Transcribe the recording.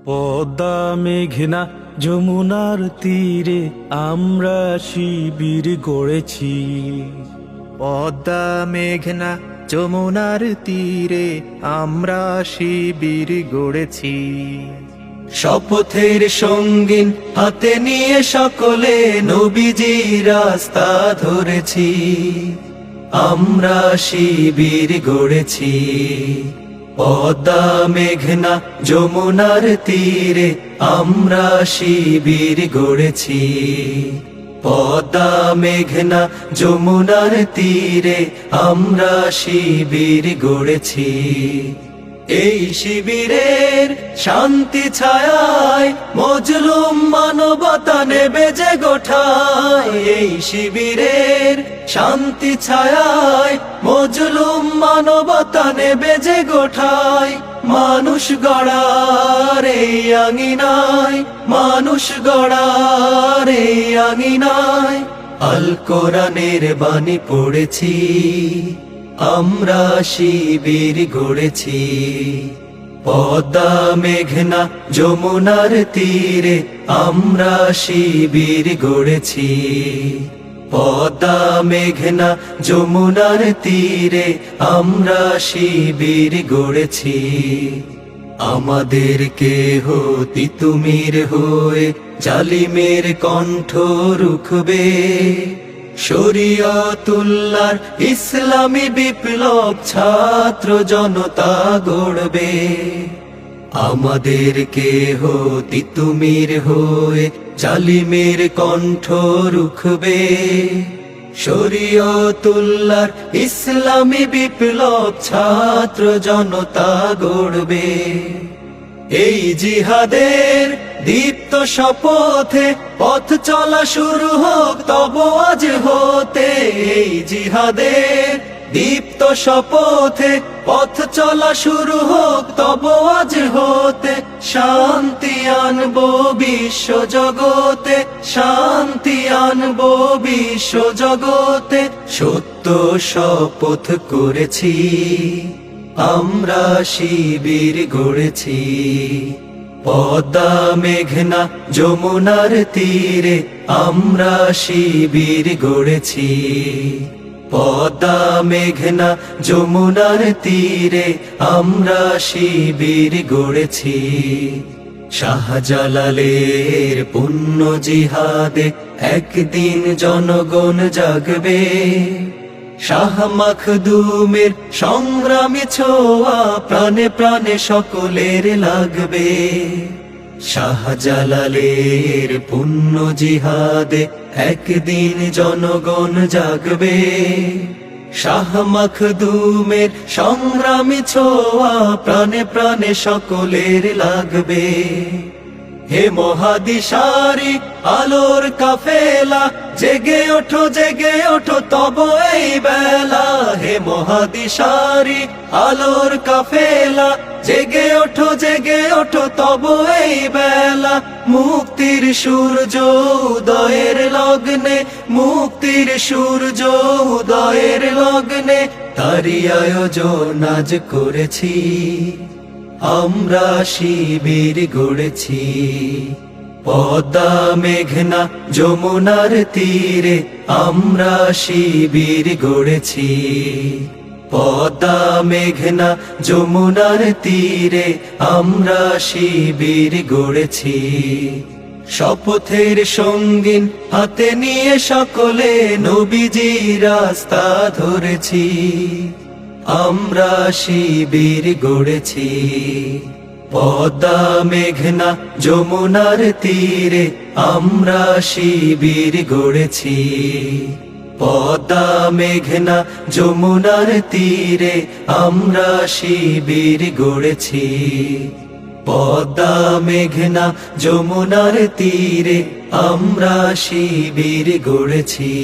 পদ্মা মেঘনা যমুনার তীরে আমরা শিবির গড়েছি। পদ্মা মেঘনা যমুনার তীরে আমরা শিবির গড়েছি। শপথের সঙ্গিন হাতে নিয়ে সকলে নবীজি রাস্তা ধরেছি। আমরা শিবির গড়েছি। পদ্মা মেঘনা যমুনার তীরে আমরা শিবির গড়েছি। পদ্মা মেঘনা যমুনার তীরে আমরা শিবির গড়েছি। এই শিবিরের শান্তি ছায়ায় মজলুম মানবতা নেবে যে গোঠায়। এই শিবিরের শান্তি ছায়ায় মজলুম মানবতা নেবে যে গোঠায়। মানুষ গড়ার এই আঙিনায়, মানুষ গড়ার এই আঙিনায় আল কোরআনের বাণী পড়েছি। আমরা শিবির গড়েছি। পদ্মা মেঘনা যমুনার তীরে আমরা শিবির গড়েছি। পদ্মা মেঘনা যমুনার তীরে আমরা শিবির গড়েছি। আমাদেরকে হতি তুমির হয়ে জালিমের কণ্ঠ রুখবে। শরীয়তুল্লাহর ইসলামী বিপ্লব ছাত্র জনতা গড়বে। আমাদেরকে হতি তুমির হয়ে জালিমের কণ্ঠ রুখবে। শরীয়তুল্লাহর ইসলামী বিপ্লব ছাত্র জনতা গড়বে। এই জিহাদের দীপ্ত শপথে পথ চলা শুরু হোক তব আজ হতে। এই জিহাদের দীপ্ত শপথে পথ চলা শুরু হোক তব আজ হতে। শান্তি আনবো বিশ্ব জগতে, শান্তি আনবো বিশ্ব জগতে। সত্য শপথ করেছি, আমরা শিবির গড়েছি। পদ্মা মেঘনা যমুনার তীরে আমরা শিবির গড়েছি। পদ্মা মেঘনা যমুনার তীরে আমরা শিবির গড়েছি। শাহজালালের পুণ্য জিহাদে একদিন জনগণ জাগবে। শাহ মখদুমের সংগ্রামী ছোঁয়া প্রাণে প্রাণে সকলের লাগবে। শাহজালালের পুণ্য জিহাদে একদিন জনগণ জাগবে। শাহ মখদুমের সংগ্রামী ছোঁয়া প্রাণে প্রাণে সকলের লাগবে। হে মহাদিশারি আলোর কাফেলা জেগে ওঠো, জেগে ওঠো তব এই বেলা। হে মহাদিশারি আলোর কাফেলা জেগে ওঠো, জেগে ওঠো তব এই বেলা। মুক্তির সূর্য উদয়ের লগ্নে, মুক্তির সূর্য উদয়ের লগ্নে তারি আয়োজন আজ করেছি। আমরা শিবির গড়েছি। পদ্মা মেঘনা যমুনার তীরে আমরা শিবির গড়েছি। পদ্মা মেঘনা যমুনার তীরে আমরা শিবির গড়েছি। শপথের সঙ্গিন হাতে নিয়ে সকলে নবীজি রাস্তা ধরেছি। আমরা শিবির গড়েছি। পদ্মা মেঘনা যমুনার তীরে আমরা শিবির গড়েছি। পদ্মা মেঘনা যমুনার তীরে আমরা শিবির গড়েছি। পদ্মা মেঘনা যমুনার তীরে আমরা শিবির গড়েছি।